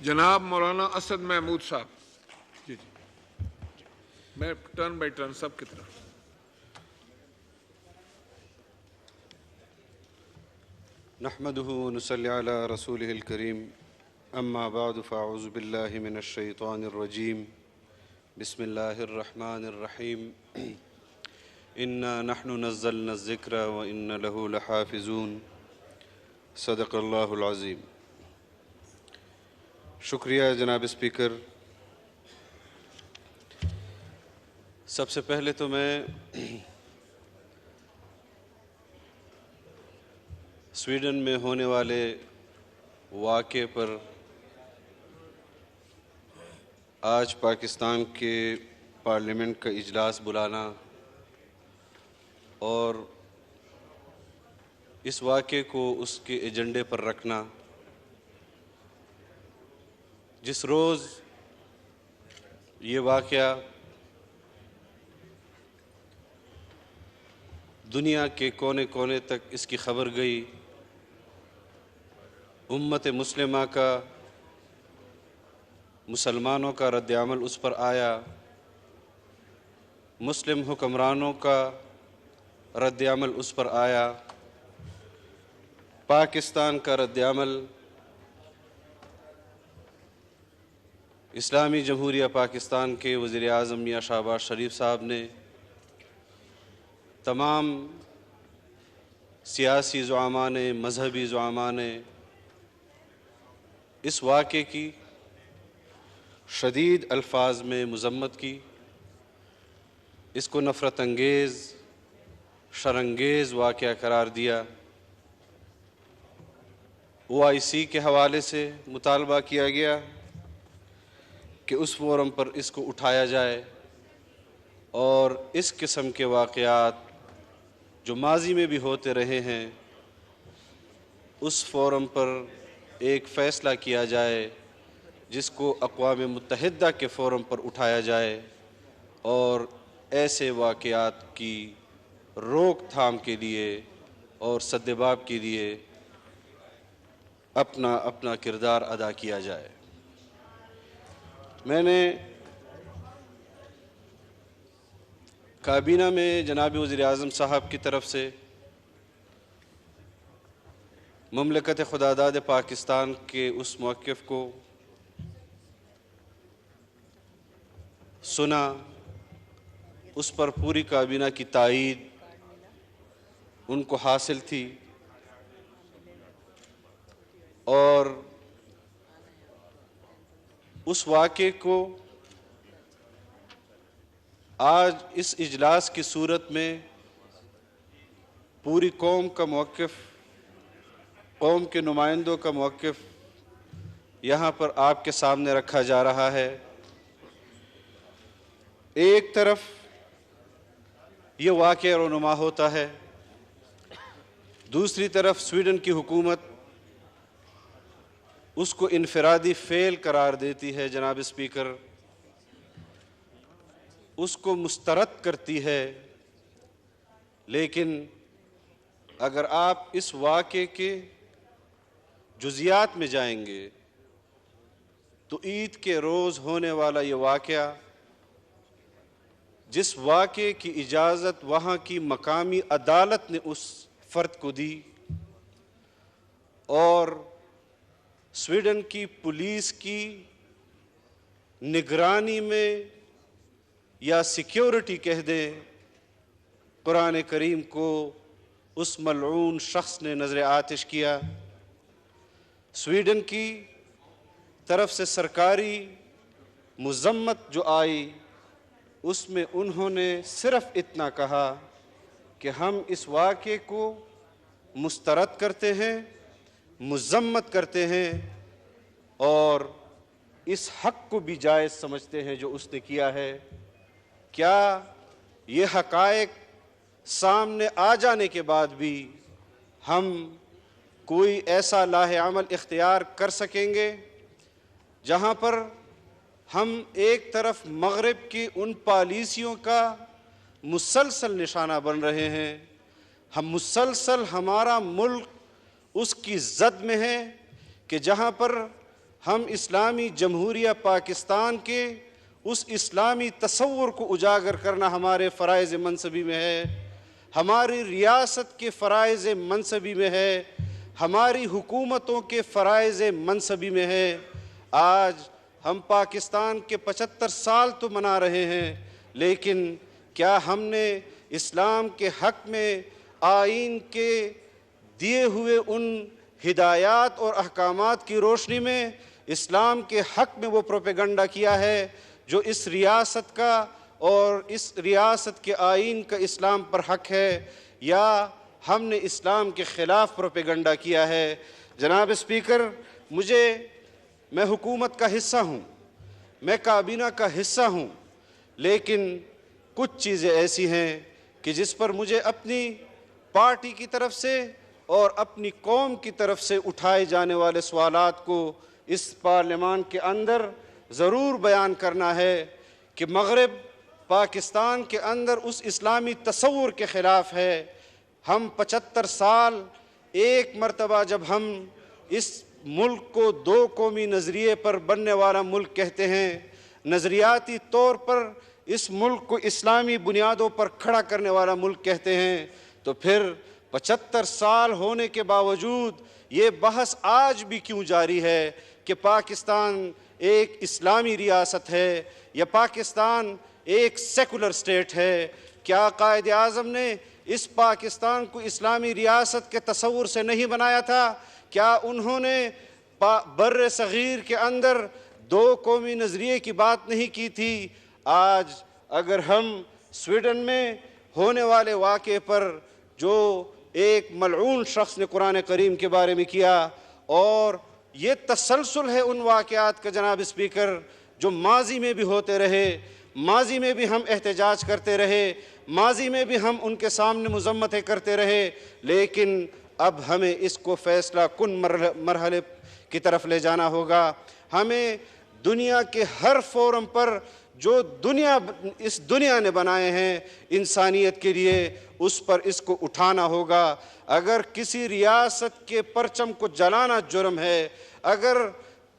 جناب مولانا اسد محمود صاحب. جی میں ٹرن بائی ٹرن سب کی طرف. نحمده ونصلي على رسوله الكريم اما بعد فاعوذ بالله من الشيطان الرجيم بسم الله الرحمن الرحيم انا نحن نزلنا الذكر وان له لحافظون صدق اللہ العظیم. شکریہ جناب اسپیکر. سب سے پہلے تو میں سویڈن میں ہونے والے واقعے پر آج پاکستان کے پارلیمنٹ کا اجلاس بلانا اور اس واقعے کو اس کے ایجنڈے پر رکھنا، جس روز یہ واقعہ دنیا کے کونے کونے تک اس کی خبر گئی، امت مسلمہ کا، مسلمانوں کا رد عمل اس پر آیا، مسلم حکمرانوں کا رد عمل اس پر آیا، پاکستان کا رد عمل، اسلامی جمہوریہ پاکستان کے وزیر اعظم میاں شہباز شریف صاحب نے تمام سیاسی زعماء نے، مذہبی زعماء نے اس واقعے کی شدید الفاظ میں مذمت کی، اس کو نفرت انگیز، شرانگیز واقعہ قرار دیا. OIC کے حوالے سے مطالبہ کیا گیا کہ اس فورم پر اس کو اٹھایا جائے اور اس قسم کے واقعات جو ماضی میں بھی ہوتے رہے ہیں اس فورم پر ایک فیصلہ کیا جائے جس کو اقوام متحدہ کے فورم پر اٹھایا جائے اور ایسے واقعات کی روک تھام کے لیے اور سدباب کے لیے اپنا کردار ادا کیا جائے. میں نے کابینہ میں جناب وزیر اعظم صاحب کی طرف سے مملکت خداداد پاکستان کے اس موقف کو سنا، اس پر پوری کابینہ کی تائید ان کو حاصل تھی اور اس واقعے کو آج اس اجلاس کی صورت میں پوری قوم کا موقف، قوم کے نمائندوں کا موقف یہاں پر آپ کے سامنے رکھا جا رہا ہے. ایک طرف یہ واقعہ رونما ہوتا ہے، دوسری طرف سویڈن کی حکومت اس کو انفرادی فعل قرار دیتی ہے. جناب اسپیکر، اس کو مسترد کرتی ہے. لیکن اگر آپ اس واقعے کے جزیات میں جائیں گے تو عید کے روز ہونے والا یہ واقعہ، جس واقعے کی اجازت وہاں کی مقامی عدالت نے اس فرد کو دی اور سویڈن کی پولیس کی نگرانی میں یا سیکیورٹی کہہ دیں، قرآن کریم کو اس ملعون شخص نے نظر آتش کیا. سویڈن کی طرف سے سرکاری مذمت جو آئی اس میں انہوں نے صرف اتنا کہا کہ ہم اس واقعے کو مسترد کرتے ہیں، مذمت کرتے ہیں اور اس حق کو بھی جائز سمجھتے ہیں جو اس نے کیا ہے. کیا یہ حقائق سامنے آ جانے کے بعد بھی ہم کوئی ایسا لاہ عمل اختیار کر سکیں گے جہاں پر ہم ایک طرف مغرب کی ان پالیسیوں کا مسلسل نشانہ بن رہے ہیں، ہم مسلسل ہمارا ملک اس کی زد میں ہے کہ جہاں پر ہم اسلامی جمہوریہ پاکستان کے اس اسلامی تصور کو اجاگر کرنا ہمارے فرائض منصبی میں ہے، ہماری ریاست کے فرائض منصبی میں ہے، ہماری حکومتوں کے فرائض منصبی میں ہے۔ آج ہم پاکستان کے 75 سال تو منا رہے ہیں، لیکن کیا ہم نے اسلام کے حق میں آئین کے دیے ہوئے ان ہدایات اور احکامات کی روشنی میں اسلام کے حق میں وہ پروپیگنڈا کیا ہے جو اس ریاست کا اور اس ریاست کے آئین کا اسلام پر حق ہے، یا ہم نے اسلام کے خلاف پروپیگنڈا کیا ہے؟ جناب اسپیکر، میں حکومت کا حصہ ہوں، میں کابینہ کا حصہ ہوں، لیکن کچھ چیزیں ایسی ہیں کہ جس پر مجھے اپنی پارٹی کی طرف سے اور اپنی قوم کی طرف سے اٹھائے جانے والے سوالات کو اس پارلیمان کے اندر ضرور بیان کرنا ہے کہ مغرب پاکستان کے اندر اس اسلامی تصور کے خلاف ہے۔ ہم 75 سال ایک مرتبہ جب ہم اس ملک کو 2 قومی نظریے پر بننے والا ملک کہتے ہیں، نظریاتی طور پر اس ملک کو اسلامی بنیادوں پر کھڑا کرنے والا ملک کہتے ہیں، تو پھر 75 سال ہونے کے باوجود یہ بحث آج بھی کیوں جاری ہے کہ پاکستان ایک اسلامی ریاست ہے یا پاکستان ایک سیکولر سٹیٹ ہے؟ کیا قائد اعظم نے اس پاکستان کو اسلامی ریاست کے تصور سے نہیں بنایا تھا؟ کیا انہوں نے بر صغیر کے اندر 2 قومی نظریے کی بات نہیں کی تھی؟ آج اگر ہم سویڈن میں ہونے والے واقعے پر جو ایک ملعون شخص نے قرآن کریم کے بارے میں کیا، اور یہ تسلسل ہے ان واقعات کا جناب اسپیکر جو ماضی میں بھی ہوتے رہے، ماضی میں بھی ہم احتجاج کرتے رہے، ماضی میں بھی ہم ان کے سامنے مذمتیں کرتے رہے، لیکن اب ہمیں اس کو فیصلہ کن مرحلے کی طرف لے جانا ہوگا۔ ہمیں دنیا کے ہر فورم پر جو اس دنیا نے بنائے ہیں انسانیت کے لیے، اس پر اس کو اٹھانا ہوگا۔ اگر کسی ریاست کے پرچم کو جلانا جرم ہے، اگر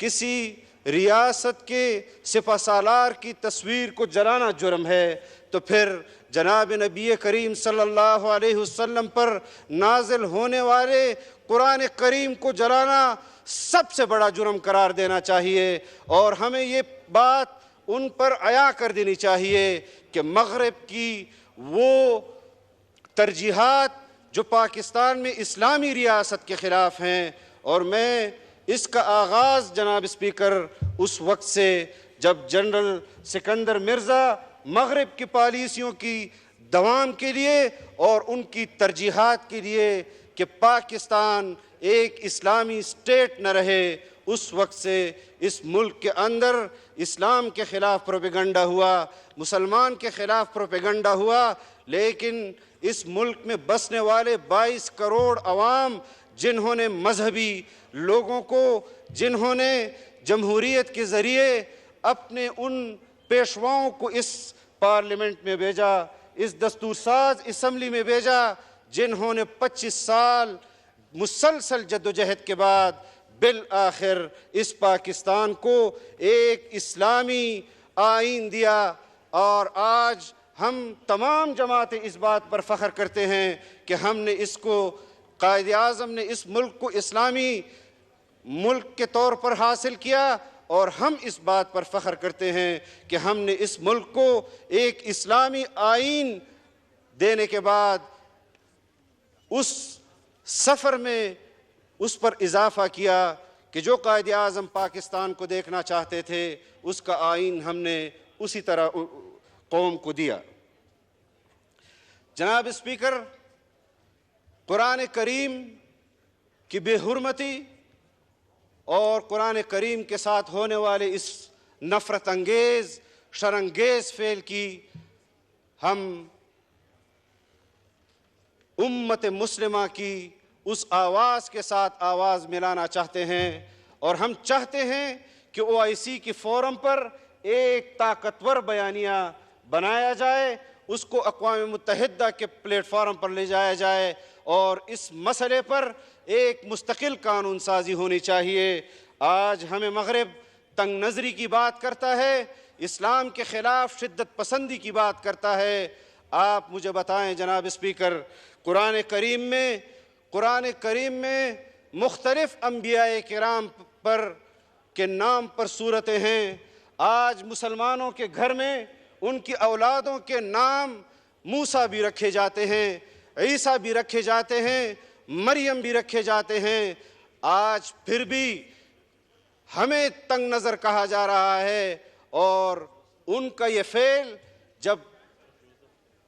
کسی ریاست کے سپہ سالار کی تصویر کو جلانا جرم ہے، تو پھر جناب نبی کریم صلی اللہ علیہ وسلم پر نازل ہونے والے قرآن کریم کو جلانا سب سے بڑا جرم قرار دینا چاہیے، اور ہمیں یہ بات ان پر عیا کر دینی چاہیے کہ مغرب کی وہ ترجیحات جو پاکستان میں اسلامی ریاست کے خلاف ہیں، اور میں اس کا آغاز جناب اسپیکر اس وقت سے جب جنرل سکندر مرزا مغرب کی پالیسیوں کی دوام کے لیے اور ان کی ترجیحات کے لیے کہ پاکستان ایک اسلامی سٹیٹ نہ رہے، اس وقت سے اس ملک کے اندر اسلام کے خلاف پروپیگنڈا ہوا، مسلمان کے خلاف پروپیگنڈا ہوا، لیکن اس ملک میں بسنے والے 22 کروڑ عوام جنہوں نے مذہبی لوگوں کو، جنہوں نے جمہوریت کے ذریعے اپنے ان پیشواؤں کو اس پارلیمنٹ میں بھیجا، اس دستور ساز اسمبلی میں بھیجا، جنہوں نے 25 سال مسلسل جدوجہد کے بعد بالآخر اس پاکستان کو ایک اسلامی آئین دیا، اور آج ہم تمام جماعتیں اس بات پر فخر کرتے ہیں کہ ہم نے اس کو، قائد اعظم نے اس ملک کو اسلامی ملک کے طور پر حاصل کیا، اور ہم اس بات پر فخر کرتے ہیں کہ ہم نے اس ملک کو ایک اسلامی آئین دینے کے بعد اس سفر میں اس پر اضافہ کیا کہ جو قائد اعظم پاکستان کو دیکھنا چاہتے تھے اس کا آئین ہم نے اسی طرح قوم کو دیا۔ جناب اسپیکر، قرآن کریم کی بے حرمتی اور قرآن کریم کے ساتھ ہونے والے اس نفرت انگیز، شرانگیز فعل کی ہم امت مسلمہ کی اس آواز کے ساتھ آواز ملانا چاہتے ہیں، اور ہم چاہتے ہیں کہ OIC کی فورم پر ایک طاقتور بیانیہ بنایا جائے، اس کو اقوام متحدہ کے پلیٹ فارم پر لے جایا جائے، اور اس مسئلے پر ایک مستقل قانون سازی ہونی چاہیے۔ آج ہمیں مغرب تنگ نظری کی بات کرتا ہے، اسلام کے خلاف شدت پسندی کی بات کرتا ہے۔ آپ مجھے بتائیں جناب اسپیکر، قرآن کریم میں مختلف انبیاء کرام پر کے نام پر صورتیں ہیں۔ آج مسلمانوں کے گھر میں ان کی اولادوں کے نام موسیٰ بھی رکھے جاتے ہیں، عیسیٰ بھی رکھے جاتے ہیں، مریم بھی رکھے جاتے ہیں۔ آج پھر بھی ہمیں تنگ نظر کہا جا رہا ہے، اور ان کا یہ فعل جب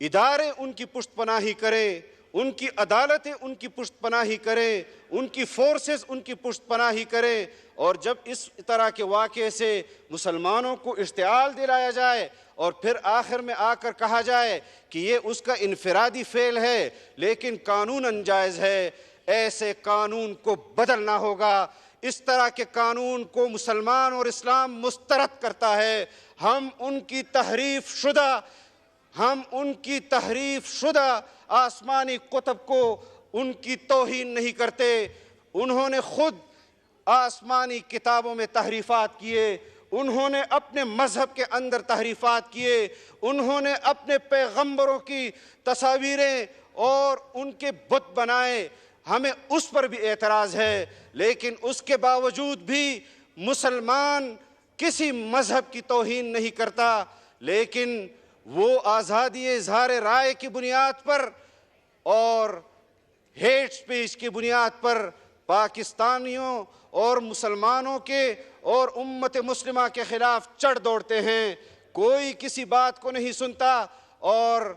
ادارے ان کی پشت پناہی کریں، ان کی عدالتیں ان کی پشت پناہی کریں، ان کی فورسز ان کی پشت پناہی کریں، اور جب اس طرح کے واقعے سے مسلمانوں کو اشتعال دلایا جائے اور پھر آخر میں آ کر کہا جائے کہ یہ اس کا انفرادی فعل ہے لیکن قانوناً جائز ہے، ایسے قانون کو بدلنا ہوگا۔ اس طرح کے قانون کو مسلمان اور اسلام مسترد کرتا ہے۔ ہم ان کی تحریف شدہ آسمانی کتب کو ان کی توہین نہیں کرتے۔ انہوں نے خود آسمانی کتابوں میں تحریفات کیے، انہوں نے اپنے مذہب کے اندر تحریفات کیے، انہوں نے اپنے پیغمبروں کی تصاویریں اور ان کے بت بنائے۔ ہمیں اس پر بھی اعتراض ہے، لیکن اس کے باوجود بھی مسلمان کسی مذہب کی توہین نہیں کرتا، لیکن وہ آزادی اظہار رائے کی بنیاد پر اور ہیٹ سپیچ کی بنیاد پر پاکستانیوں اور مسلمانوں کے اور امت مسلمہ کے خلاف چڑھ دوڑتے ہیں۔ کوئی کسی بات کو نہیں سنتا، اور